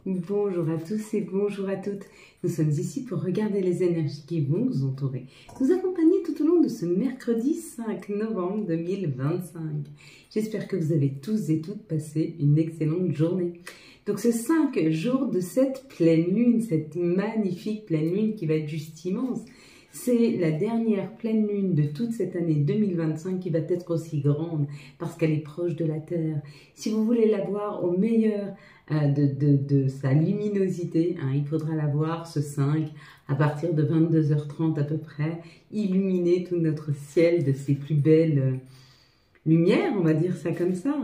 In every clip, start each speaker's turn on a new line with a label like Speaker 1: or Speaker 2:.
Speaker 1: Bonjour à tous et bonjour à toutes. Nous sommes ici pour regarder les énergies qui vont nous entourer, nous accompagner tout au long de ce mercredi 5 novembre 2025. J'espère que vous avez tous et toutes passé une excellente journée. Donc ce 5 jours de cette pleine lune, cette magnifique pleine lune qui va être juste immense, c'est la dernière pleine lune de toute cette année 2025 qui va être aussi grande parce qu'elle est proche de la Terre. Si vous voulez la voir au meilleur de sa luminosité, il faudra la voir ce 5 à partir de 22h30 à peu près, illuminer tout notre ciel de ses plus belles lumières, on va dire ça comme ça.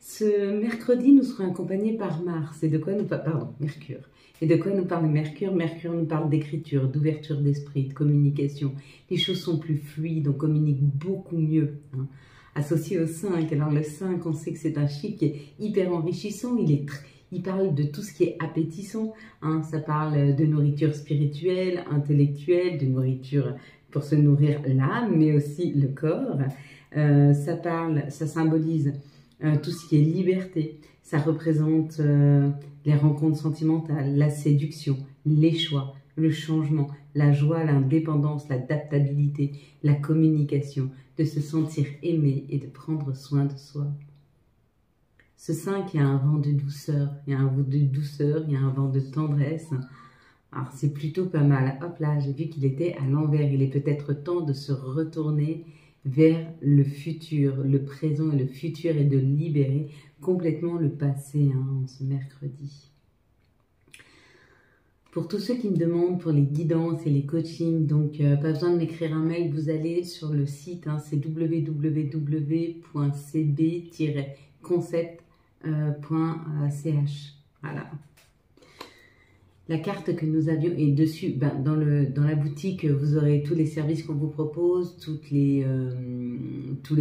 Speaker 1: Ce mercredi, nous serons accompagnés par Mars. Et de quoi nous parle Mercure. Et de quoi nous parle Mercure? Mercure nous parle d'écriture, d'ouverture d'esprit, de communication. Les choses sont plus fluides, on communique beaucoup mieux. Associé au 5, alors le 5, on sait que c'est un chiffre qui est hyper enrichissant, il parle de tout ce qui est appétissant, ça parle de nourriture spirituelle, intellectuelle, de nourriture pour se nourrir l'âme, mais aussi le corps. Ça symbolise tout ce qui est liberté, ça représente les rencontres sentimentales, la séduction, les choix, le changement, la joie, l'indépendance, l'adaptabilité, la communication, de se sentir aimé et de prendre soin de soi. Ce 5, il y a un vent de douceur, il y a un vent de douceur, il y a un vent de tendresse. Alors c'est plutôt pas mal. Hop là, j'ai vu qu'il était à l'envers. Il est peut-être temps de se retourner vers le futur, le présent et le futur, et de libérer complètement le passé ce mercredi. Pour tous ceux qui me demandent pour les guidances et les coachings, donc pas besoin de m'écrire un mail, vous allez sur le site, c'est www.cb-concept.ch. Voilà. La carte que nous avions, et dessus, dans la boutique, vous aurez tous les services qu'on vous propose, tous les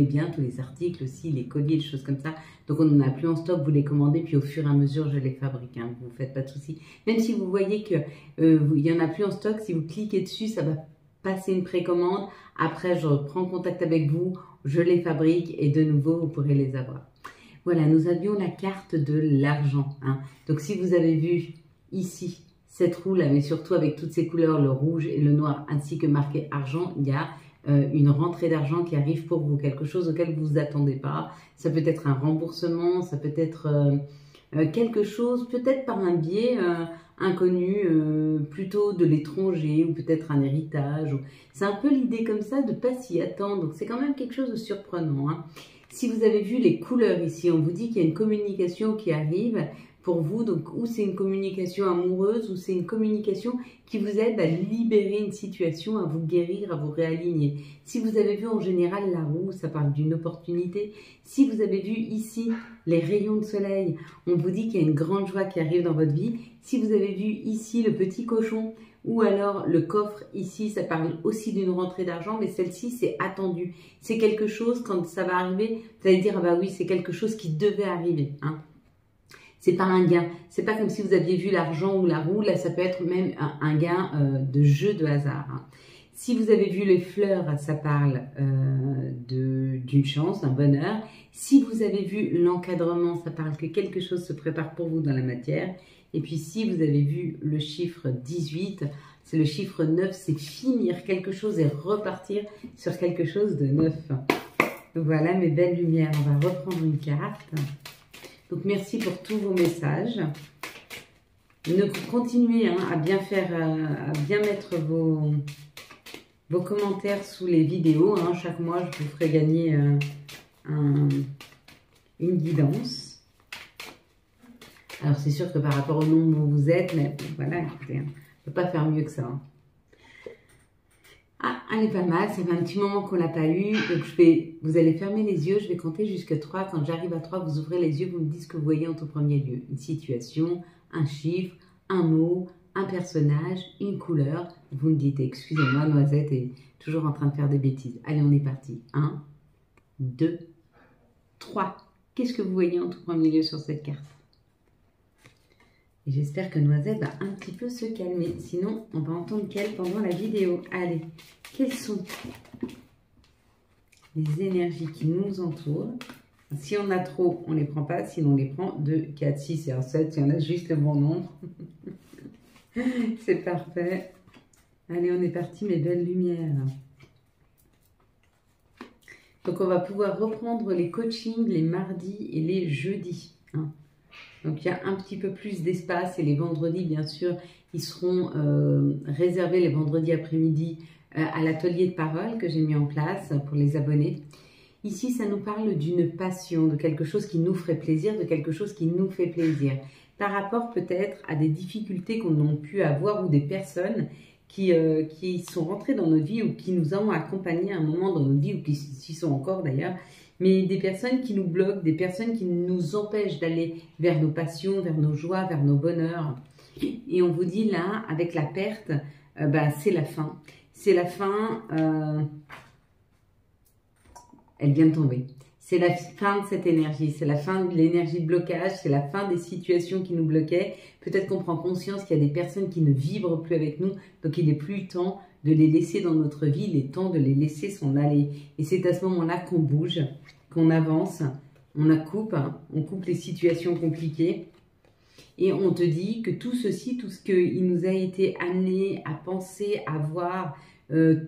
Speaker 1: biens, tous les articles aussi, les colliers, les choses comme ça. Donc on n'en a plus en stock, vous les commandez, puis au fur et à mesure, je les fabrique. Vous ne faites pas de soucis. Même si vous voyez qu'il n'y en a plus en stock, si vous cliquez dessus, ça va passer une précommande. Après, je reprends contact avec vous, je les fabrique et de nouveau, vous pourrez les avoir. Voilà, nous avions la carte de l'argent. Donc si vous avez vu ici, cette roue là, mais surtout avec toutes ces couleurs, le rouge et le noir, ainsi que marqué argent, il y a une rentrée d'argent qui arrive pour vous, quelque chose auquel vous vous attendez pas. Ça peut être un remboursement, ça peut être quelque chose, peut-être par un biais inconnu, plutôt de l'étranger, ou peut-être un héritage. C'est un peu l'idée comme ça de ne pas s'y attendre, donc c'est quand même quelque chose de surprenant. Si vous avez vu les couleurs ici, on vous dit qu'il y a une communication qui arrive pour vous, donc ou c'est une communication amoureuse, ou c'est une communication qui vous aide à libérer une situation, à vous guérir, à vous réaligner. Si vous avez vu en général la roue, ça parle d'une opportunité. Si vous avez vu ici les rayons de soleil, on vous dit qu'il y a une grande joie qui arrive dans votre vie. Si vous avez vu ici le petit cochon, ou alors le coffre ici, ça parle aussi d'une rentrée d'argent, mais celle-ci c'est attendu. C'est quelque chose, quand ça va arriver, vous allez dire, ah bah oui, c'est quelque chose qui devait arriver. C'est pas un gain. C'est pas comme si vous aviez vu l'argent ou la roue. Là, ça peut être même un gain de jeu de hasard. Si vous avez vu les fleurs, ça parle d'une chance, d'un bonheur. Si vous avez vu l'encadrement, ça parle que quelque chose se prépare pour vous dans la matière. Et puis, si vous avez vu le chiffre 18, c'est le chiffre 9, c'est finir quelque chose et repartir sur quelque chose de neuf. Voilà mes belles lumières. On va reprendre une carte. Donc, merci pour tous vos messages. Continuez à bien mettre vos commentaires sous les vidéos. Chaque mois, je vous ferai gagner une guidance. Alors, c'est sûr que par rapport au nombre où vous êtes, mais voilà, écoutez, on ne peut pas faire mieux que ça. Elle est pas mal, ça fait un petit moment qu'on ne l'a pas eu, donc vous allez fermer les yeux, je vais compter jusqu'à 3. Quand j'arrive à 3, vous ouvrez les yeux, vous me dites ce que vous voyez en tout premier lieu. Une situation, un chiffre, un mot, un personnage, une couleur. Vous me dites, excusez-moi, Noisette est toujours en train de faire des bêtises. Allez, on est parti. 1, 2, 3. Qu'est-ce que vous voyez en tout premier lieu sur cette carte? Et j'espère que Noisette va un petit peu se calmer. Sinon, on va entendre qu'elle pendant la vidéo. Allez, quelles sont les énergies qui nous entourent Si on a trop, on ne les prend pas. Sinon, on les prend 2, 4, 6 et 1, 7. Si on a juste le bon nombre. C'est parfait. Allez, on est parti, mes belles lumières. Donc, on va pouvoir reprendre les coachings les mardis et les jeudis. Hein. Donc, il y a un petit peu plus d'espace. Et les vendredis, bien sûr, ils seront réservés les vendredis après-midi à l'atelier de parole que j'ai mis en place pour les abonnés. Ici, ça nous parle d'une passion, de quelque chose qui nous ferait plaisir, de quelque chose qui nous fait plaisir. Par rapport peut-être à des difficultés qu'on a pu avoir ou des personnes qui sont rentrées dans notre vie ou qui nous ont accompagnés à un moment dans notre vie ou qui s'y sont encore d'ailleurs, mais des personnes qui nous bloquent, des personnes qui nous empêchent d'aller vers nos passions, vers nos joies, vers nos bonheurs. Et on vous dit là, avec la perte, c'est la fin. C'est la fin... elle vient de tomber. C'est la fin de cette énergie, c'est la fin de l'énergie de blocage, c'est la fin des situations qui nous bloquaient. Peut-être qu'on prend conscience qu'il y a des personnes qui ne vibrent plus avec nous, donc il n'est plus temps de les laisser dans notre vie, il est temps de les laisser s'en aller. Et c'est à ce moment-là qu'on bouge, qu'on avance, on coupe les situations compliquées. Et on te dit que tout ceci, tout ce qu'il nous a été amené à penser, à voir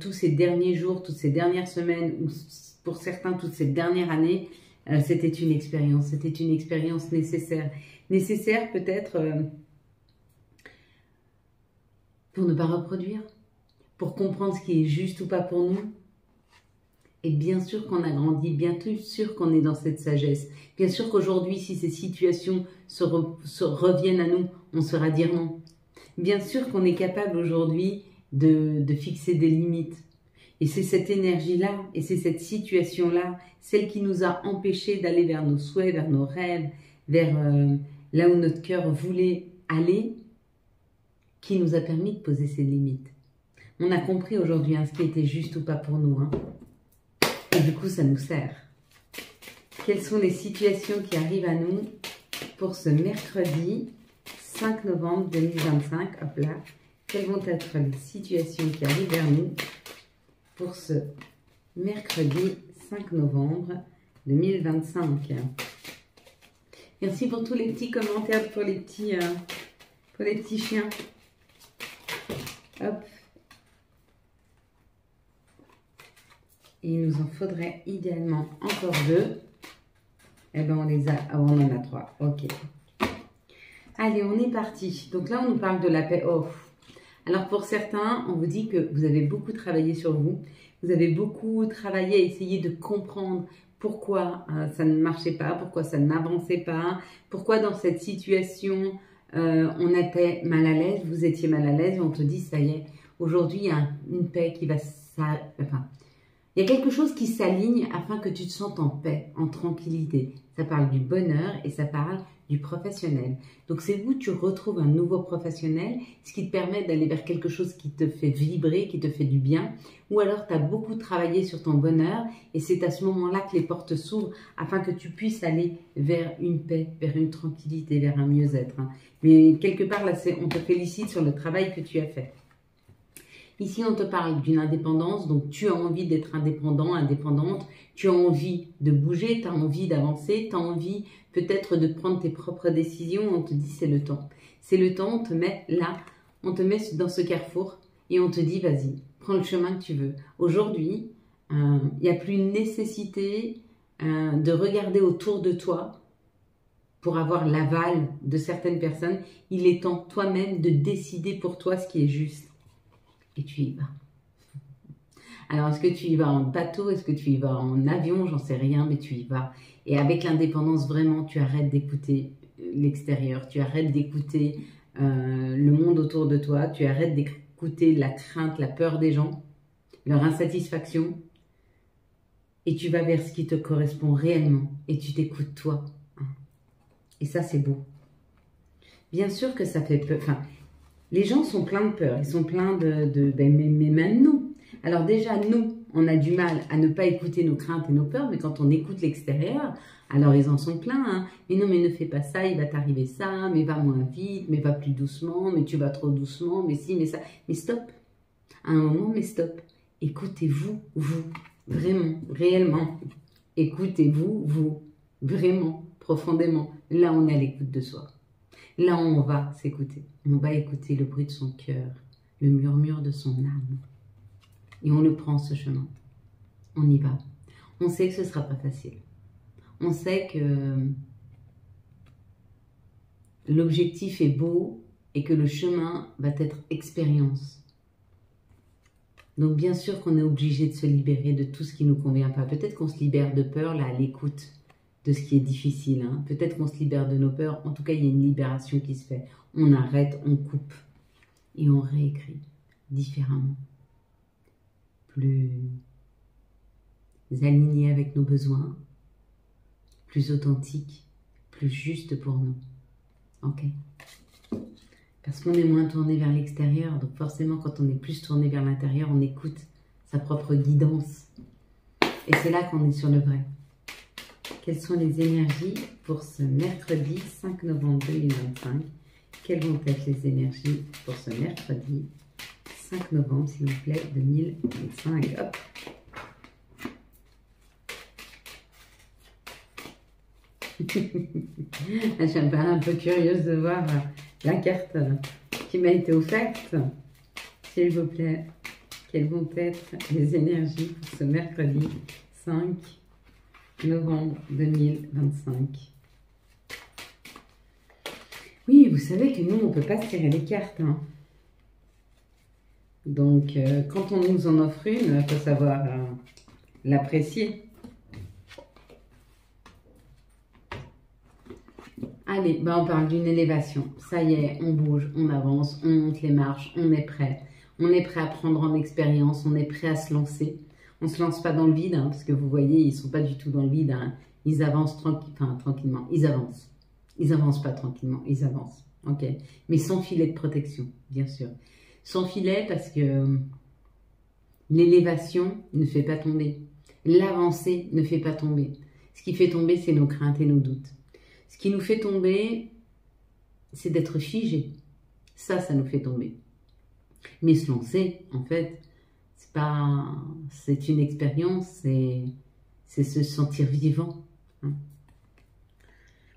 Speaker 1: tous ces derniers jours, toutes ces dernières semaines, ou pour certains, toute cette dernière année, c'était une expérience nécessaire. Nécessaire peut-être pour ne pas reproduire, pour comprendre ce qui est juste ou pas pour nous. Et bien sûr qu'on a grandi, bien sûr qu'on est dans cette sagesse. Bien sûr qu'aujourd'hui, si ces situations se reviennent à nous, on saura dire non. Bien sûr qu'on est capable aujourd'hui de fixer des limites. Et c'est cette énergie-là, et c'est cette situation-là, celle qui nous a empêchés d'aller vers nos souhaits, vers nos rêves, vers là où notre cœur voulait aller, qui nous a permis de poser ces limites. On a compris aujourd'hui ce qui était juste ou pas pour nous. Et du coup, ça nous sert. Quelles sont les situations qui arrivent à nous pour ce mercredi 5 novembre 2025 ? Hop là. Quelles vont être les situations qui arrivent vers nous pour ce mercredi 5 novembre 2025. Merci pour tous les petits commentaires, pour les petits chiens. Hop. Et il nous en faudrait idéalement encore 2. Eh bien, on les a... Ah, on en a 3. Ok. Allez, on est parti. Donc là, on nous parle de la paix. Oh. Alors pour certains, on vous dit que vous avez beaucoup travaillé sur vous. Vous avez beaucoup travaillé à essayer de comprendre pourquoi ça ne marchait pas, pourquoi ça n'avançait pas, pourquoi dans cette situation on était mal à l'aise, vous étiez mal à l'aise et on te dit ça y est, aujourd'hui il y a une paix qui va... il y a quelque chose qui s'aligne afin que tu te sentes en paix, en tranquillité. Ça parle du bonheur et ça parle du professionnel. Donc c'est où tu retrouves un nouveau professionnel, ce qui te permet d'aller vers quelque chose qui te fait vibrer, qui te fait du bien, ou alors tu as beaucoup travaillé sur ton bonheur et c'est à ce moment-là que les portes s'ouvrent afin que tu puisses aller vers une paix, vers une tranquillité, vers un mieux-être. Mais quelque part là, on te félicite sur le travail que tu as fait. Ici, on te parle d'une indépendance, donc tu as envie d'être indépendant, indépendante, tu as envie de bouger, tu as envie d'avancer, tu as envie peut-être de prendre tes propres décisions, on te dit c'est le temps. C'est le temps, on te met là, on te met dans ce carrefour et on te dit vas-y, prends le chemin que tu veux. Aujourd'hui, il n'y a plus une nécessité de regarder autour de toi pour avoir l'aval de certaines personnes. Il est temps toi-même de décider pour toi ce qui est juste. Et tu y vas. Alors, est-ce que tu y vas en bateau? Est-ce que tu y vas en avion? J'en sais rien, mais tu y vas. Et avec l'indépendance, vraiment, tu arrêtes d'écouter l'extérieur. Tu arrêtes d'écouter le monde autour de toi. Tu arrêtes d'écouter la crainte, la peur des gens, leur insatisfaction. Et tu vas vers ce qui te correspond réellement. Et tu t'écoutes toi. Et ça, c'est beau. Bien sûr que ça fait peur. Enfin, les gens sont pleins de peur, ils sont pleins mais même nous. Alors déjà, nous, on a du mal à ne pas écouter nos craintes et nos peurs, mais quand on écoute l'extérieur, alors ils en sont pleins. Mais non, mais ne fais pas ça, il va t'arriver ça, mais va moins vite, mais va plus doucement, mais tu vas trop doucement, mais si, mais ça. Mais stop, à un moment, mais stop. Écoutez-vous, vous, vraiment, réellement. Écoutez-vous, vous. vraiment, profondément. Là, on est à l'écoute de soi. Là, on va s'écouter. On va écouter le bruit de son cœur, le murmure de son âme. Et on le prend, ce chemin. On y va. On sait que ce ne sera pas facile. On sait que l'objectif est beau et que le chemin va être expérience. Donc bien sûr qu'on est obligé de se libérer de tout ce qui ne nous convient pas. Peut-être qu'on se libère de peur là à l'écoute de ce qui est difficile. Hein. Peut-être qu'on se libère de nos peurs. En tout cas, il y a une libération qui se fait. On arrête, on coupe et on réécrit différemment. Plus aligné avec nos besoins, plus authentique, plus juste pour nous. Ok? Parce qu'on est moins tourné vers l'extérieur, donc forcément quand on est plus tourné vers l'intérieur, on écoute sa propre guidance. Et c'est là qu'on est sur le vrai. Quelles sont les énergies pour ce mercredi 5 novembre 2025? Quelles vont être les énergies pour ce mercredi 5 novembre, s'il vous plaît, 2025? Hop. Je suis un peu curieuse de voir la carte qui m'a été offerte. S'il vous plaît, quelles vont être les énergies pour ce mercredi 5 novembre 2025? Oui, vous savez que nous, on ne peut pas se tirer les cartes. Hein. Donc, quand on nous en offre une, il faut savoir l'apprécier. Allez, on parle d'une élévation. Ça y est, on bouge, on avance, on monte les marches, on est prêt. On est prêt à prendre en expérience, on est prêt à se lancer. On ne se lance pas dans le vide, hein, parce que vous voyez, ils ne sont pas du tout dans le vide. Hein. Ils avancent tranquillement, ils avancent. Ils n'avancent pas tranquillement, ils avancent. Ok. Mais sans filet de protection, bien sûr. Sans filet parce que l'élévation ne fait pas tomber. L'avancée ne fait pas tomber. Ce qui fait tomber, c'est nos craintes et nos doutes. Ce qui nous fait tomber, c'est d'être figé. Ça nous fait tomber. Mais se lancer, en fait, c'est une expérience, c'est se sentir vivant. Hein.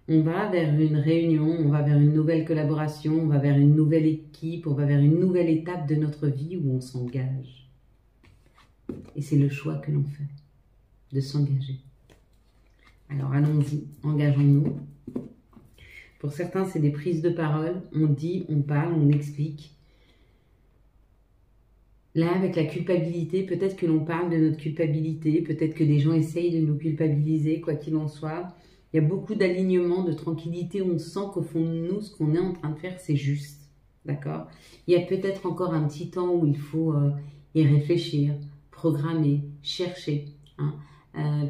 Speaker 1: On va vers une réunion, on va vers une nouvelle collaboration, on va vers une nouvelle équipe, on va vers une nouvelle étape de notre vie où on s'engage. Et c'est le choix que l'on fait, de s'engager. Alors allons-y, engageons-nous. Pour certains, c'est des prises de parole. On dit, on parle, on explique. Là, avec la culpabilité, peut-être que l'on parle de notre culpabilité, peut-être que des gens essayent de nous culpabiliser, quoi qu'il en soit. Il y a beaucoup d'alignement, de tranquillité. On sent qu'au fond de nous, ce qu'on est en train de faire, c'est juste. D'accord? Il y a peut-être encore un petit temps où il faut y réfléchir, programmer, chercher. Hein.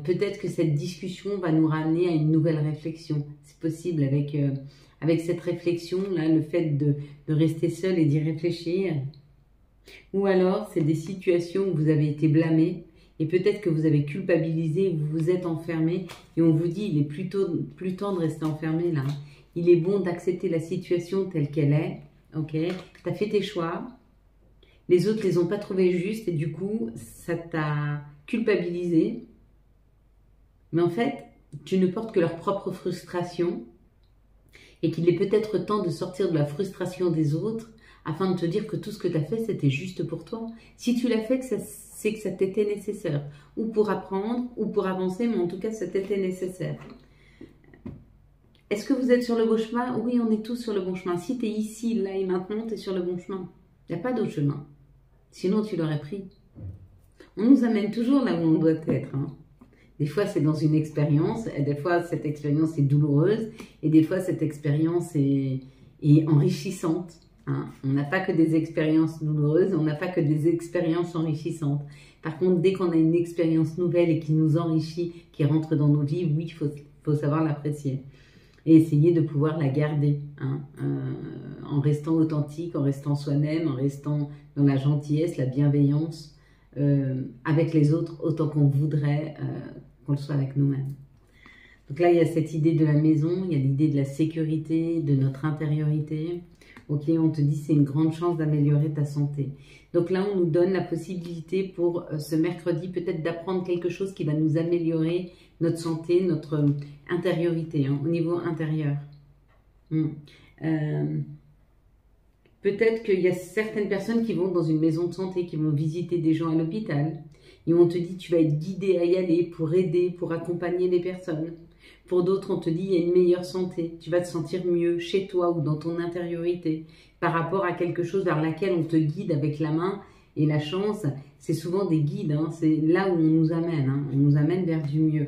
Speaker 1: Peut-être que cette discussion va nous ramener à une nouvelle réflexion. C'est possible avec cette réflexion, là, le fait de rester seul et d'y réfléchir. Ou alors, c'est des situations où vous avez été blâmé et peut-être que vous avez culpabilisé, vous vous êtes enfermé et on vous dit, il est plus temps de rester enfermé là. Il est bon d'accepter la situation telle qu'elle est. Ok, tu as fait tes choix. Les autres les ont pas trouvés justes et du coup, ça t'a culpabilisé. Mais en fait, tu ne portes que leur propre frustration et qu'il est peut-être temps de sortir de la frustration des autres afin de te dire que tout ce que tu as fait, c'était juste pour toi. Si tu l'as fait, c'est que ça t'était nécessaire. Ou pour apprendre, ou pour avancer, mais en tout cas, ça t'était nécessaire. Est-ce que vous êtes sur le bon chemin? Oui, on est tous sur le bon chemin. Si tu es ici, là et maintenant, tu es sur le bon chemin. Il n'y a pas d'autre chemin. Sinon, tu l'aurais pris. On nous amène toujours là où on doit être. Hein. Des fois, c'est dans une expérience, et des fois, cette expérience est douloureuse, et des fois, cette expérience est enrichissante. Hein. On n'a pas que des expériences douloureuses, on n'a pas que des expériences enrichissantes. Par contre, dès qu'on a une expérience nouvelle et qui nous enrichit, qui rentre dans nos vies, oui, il faut savoir l'apprécier. Et essayer de pouvoir la garder, hein, en restant authentique, en restant soi-même, en restant dans la gentillesse, la bienveillance, avec les autres, autant qu'on voudrait qu'on le soit avec nous-mêmes. Donc là, il y a cette idée de la maison, il y a l'idée de la sécurité, de notre intériorité. Ok, on te dit c'est une grande chance d'améliorer ta santé. Donc là, on nous donne la possibilité pour ce mercredi peut-être d'apprendre quelque chose qui va nous améliorer notre santé, notre intériorité, hein, au niveau intérieur. Peut-être qu'il y a certaines personnes qui vont dans une maison de santé, qui vont visiter des gens à l'hôpital. Et on te dit tu vas être guidé à y aller pour aider, pour accompagner les personnes. Pour d'autres, on te dit il y a une meilleure santé. Tu vas te sentir mieux chez toi ou dans ton intériorité par rapport à quelque chose vers laquelle on te guide avec la main. Et la chance, c'est souvent des guides. Hein. C'est là où on nous amène. Hein. On nous amène vers du mieux.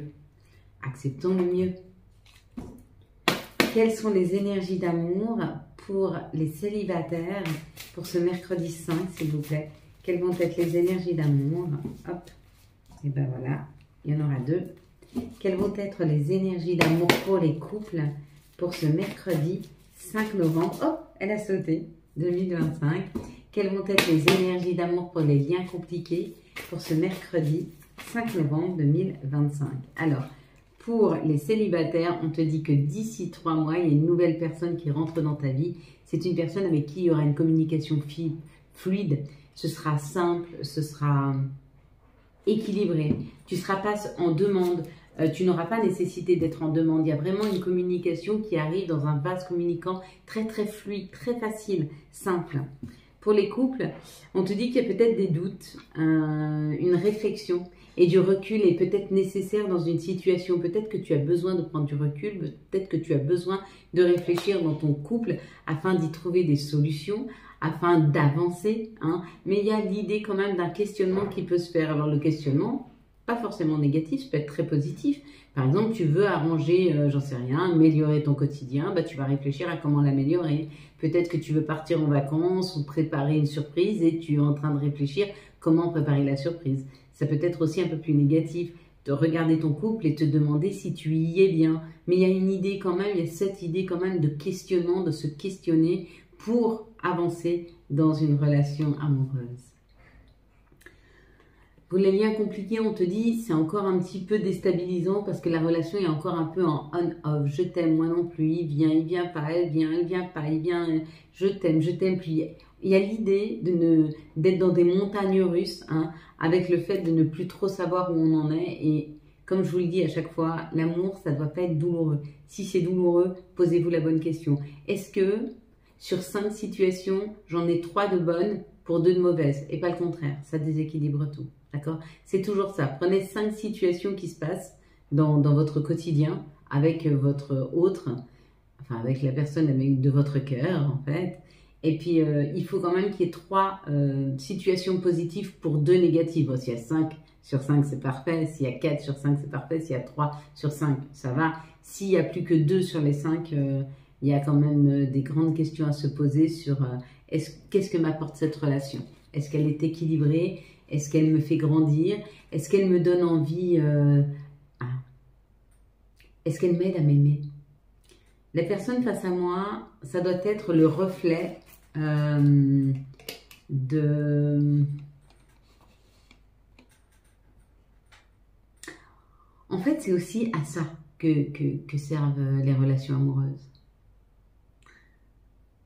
Speaker 1: Acceptons le mieux. Quelles sont les énergies d'amour pour les célibataires pour ce mercredi 5, s'il vous plaît? Quelles vont être les énergies d'amour? Hop, et ben voilà, il y en aura 2. Quelles vont être les énergies d'amour pour les couples pour ce mercredi 5 novembre? Oh, elle a sauté, 2025. Quelles vont être les énergies d'amour pour les liens compliqués pour ce mercredi 5 novembre 2025? Alors, pour les célibataires, on te dit que d'ici 3 mois, il y a une nouvelle personne qui rentre dans ta vie. C'est une personne avec qui il y aura une communication fluide. Ce sera simple, ce sera équilibré. Tu ne seras pas en demande. Tu n'auras pas nécessité d'être en demande. Il y a vraiment une communication qui arrive dans un vase communicant très très fluide, très facile, simple. Pour les couples, on te dit qu'il y a peut-être des doutes, une réflexion et du recul est peut-être nécessaire dans une situation. Peut-être que tu as besoin de prendre du recul, peut-être que tu as besoin de réfléchir dans ton couple afin d'y trouver des solutions, afin d'avancer. Hein. Mais il y a l'idée quand même d'un questionnement qui peut se faire. Alors le questionnement, pas forcément négatif, ça peut être très positif. Par exemple, tu veux arranger, j'en sais rien, améliorer ton quotidien, bah, tu vas réfléchir à comment l'améliorer. Peut-être que tu veux partir en vacances ou préparer une surprise et tu es en train de réfléchir comment préparer la surprise. Ça peut être aussi un peu plus négatif, de regarder ton couple et te demander si tu y es bien. Mais il y a une idée quand même, il y a cette idée quand même de questionnement, de se questionner pour avancer dans une relation amoureuse. Pour les liens compliqués, on te dit c'est encore un petit peu déstabilisant parce que la relation est encore un peu en on-off. Je t'aime, moi non plus, il vient pas, elle vient pas, il vient, je t'aime plus. Il y a l'idée d'être dans des montagnes russes, hein, avec le fait de ne plus trop savoir où on en est. Et comme je vous le dis à chaque fois, l'amour, ça ne doit pas être douloureux. Si c'est douloureux, posez-vous la bonne question. Est-ce que sur 5 situations, j'en ai 3 de bonnes pour 2 de mauvaises? Et pas le contraire, ça déséquilibre tout. D'accord? C'est toujours ça. Prenez 5 situations qui se passent dans votre quotidien avec votre autre, enfin avec la personne de votre cœur en fait. Et puis il faut quand même qu'il y ait 3 situations positives pour 2 négatives. Bon, s'il y a 5 sur 5, c'est parfait. S'il y a 4 sur 5, c'est parfait. S'il y a 3 sur 5, ça va. S'il n'y a plus que 2 sur les 5, il y a quand même des grandes questions à se poser sur qu'est-ce que m'apporte cette relation? Est-ce qu'elle est équilibrée? Est-ce qu'elle me fait grandir? Est-ce qu'elle me donne envie? Est-ce qu'elle m'aide à m'aimer? La personne face à moi, ça doit être le reflet de... En fait, c'est aussi à ça que servent les relations amoureuses.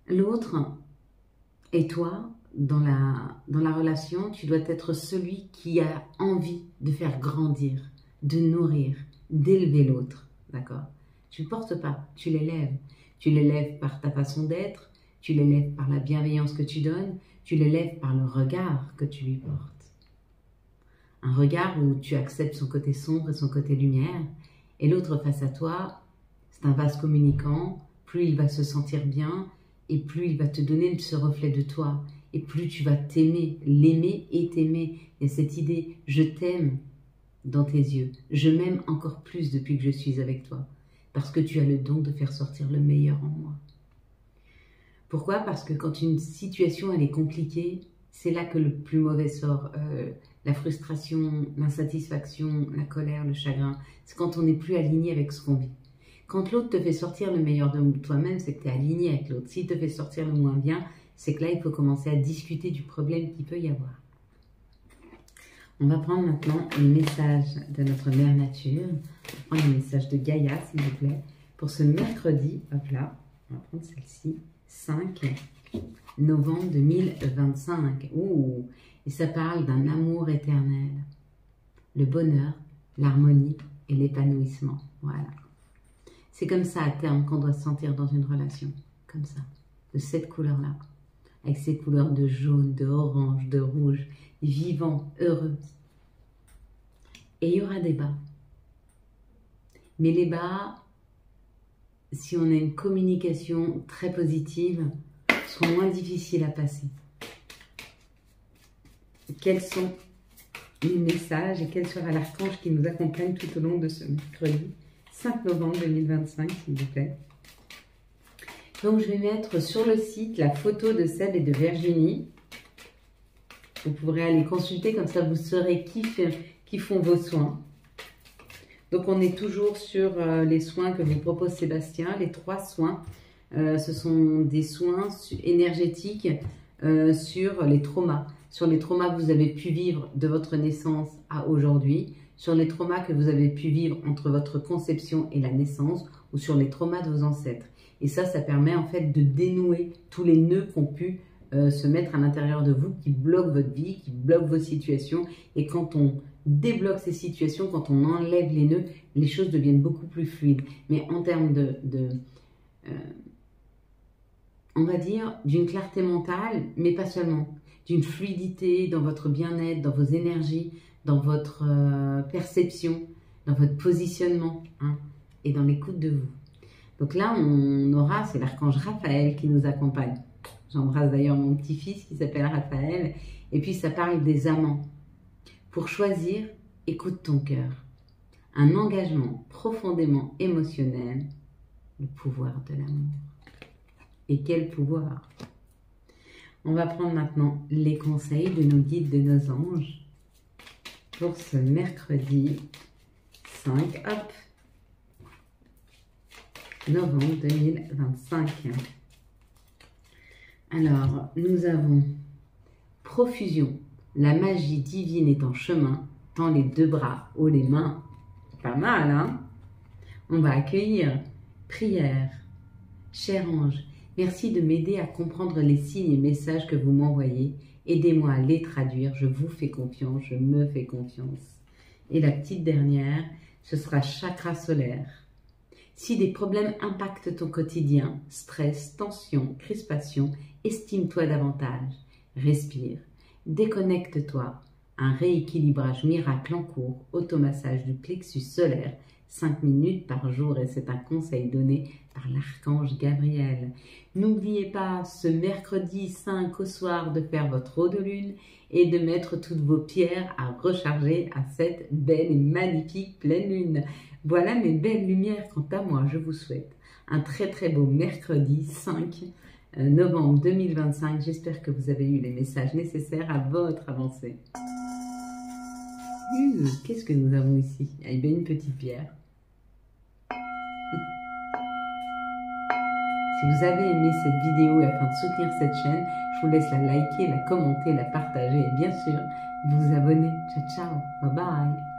Speaker 1: L'autre et toi, dans la relation, tu dois être celui qui a envie de faire grandir, de nourrir, d'élever l'autre, d'accord? Tu ne portes pas, tu l'élèves. Tu l'élèves par ta façon d'être, tu l'élèves par la bienveillance que tu donnes, tu l'élèves par le regard que tu lui portes. Un regard où tu acceptes son côté sombre et son côté lumière, et l'autre face à toi, c'est un vase communicant, plus il va se sentir bien, et plus il va te donner ce reflet de toi, et plus tu vas t'aimer, l'aimer et t'aimer. Il y a cette idée, je t'aime dans tes yeux, je m'aime encore plus depuis que je suis avec toi, parce que tu as le don de faire sortir le meilleur en moi. Pourquoi? Parce que quand une situation elle est compliquée, c'est là que le plus mauvais sort, la frustration, l'insatisfaction, la colère, le chagrin, c'est quand on n'est plus aligné avec ce qu'on vit. Quand l'autre te fait sortir le meilleur de toi-même, c'est que tu es aligné avec l'autre. S'il te fait sortir le moins bien, c'est que là, il faut commencer à discuter du problème qu'il peut y avoir. On va prendre maintenant le message de notre mère nature. On va prendre le message de Gaïa, s'il vous plaît, pour ce mercredi. Hop là, on va prendre celle-ci. 5 novembre 2025. Et ça parle d'un amour éternel. Le bonheur, l'harmonie et l'épanouissement. Voilà. C'est comme ça à terme qu'on doit se sentir dans une relation. Comme ça. De cette couleur-là. Avec ces couleurs de jaune, de orange, de rouge. Vivant, heureux. Et il y aura des bas. Mais les bas, si on a une communication très positive, seront moins difficiles à passer. Quels sont les messages et quel sera l'archange qui nous accompagne tout au long de ce mercredi 5 novembre 2025, s'il vous plaît. Donc, je vais mettre sur le site la photo de Seb et de Virginie. Vous pourrez aller consulter, comme ça vous saurez qui font vos soins. Donc, on est toujours sur les soins que vous propose Sébastien, les 3 soins. Ce sont des soins énergétiques sur les traumas. Sur les traumas que vous avez pu vivre de votre naissance à aujourd'hui, sur les traumas que vous avez pu vivre entre votre conception et la naissance, ou sur les traumas de vos ancêtres. Et ça permet en fait de dénouer tous les nœuds qui ont pu se mettre à l'intérieur de vous, qui bloquent votre vie, qui bloquent vos situations. Et quand on débloque ces situations, quand on enlève les nœuds, les choses deviennent beaucoup plus fluides. Mais en termes on va dire, d'une clarté mentale, mais pas seulement, d'une fluidité dans votre bien-être, dans vos énergies, dans votre perception, dans votre positionnement, hein, et dans l'écoute de vous. Donc là, on aura, c'est l'archange Raphaël qui nous accompagne. J'embrasse d'ailleurs mon petit-fils qui s'appelle Raphaël. Et puis ça parle des amants. Pour choisir, écoute ton cœur. Un engagement profondément émotionnel, le pouvoir de l'amour. Et quel pouvoir! On va prendre maintenant les conseils de nos guides, de nos anges pour ce mercredi 5 novembre 2025. Alors, nous avons profusion. La magie divine est en chemin. Tends les 2 bras haut les mains. Pas mal, hein? On va accueillir prière. Cher ange, merci de m'aider à comprendre les signes et messages que vous m'envoyez. Aidez-moi à les traduire. Je vous fais confiance, je me fais confiance. Et la petite dernière, ce sera chakra solaire. Si des problèmes impactent ton quotidien, stress, tension, crispation, estime-toi davantage. Respire. Déconnecte-toi. Un rééquilibrage miracle en cours, automassage du plexus solaire, 5 minutes par jour, et c'est un conseil donné par l'archange Gabriel. N'oubliez pas ce mercredi 5 au soir de faire votre eau de lune et de mettre toutes vos pierres à recharger à cette belle et magnifique pleine lune. Voilà mes belles lumières. Quant à moi, je vous souhaite un très très beau mercredi 5 novembre 2025. J'espère que vous avez eu les messages nécessaires à votre avancée. Qu'est-ce que nous avons ici? Eh bien, une petite pierre. Si vous avez aimé cette vidéo et afin de soutenir cette chaîne, je vous laisse la liker, la commenter, la partager et bien sûr vous abonner. Ciao, ciao, bye bye.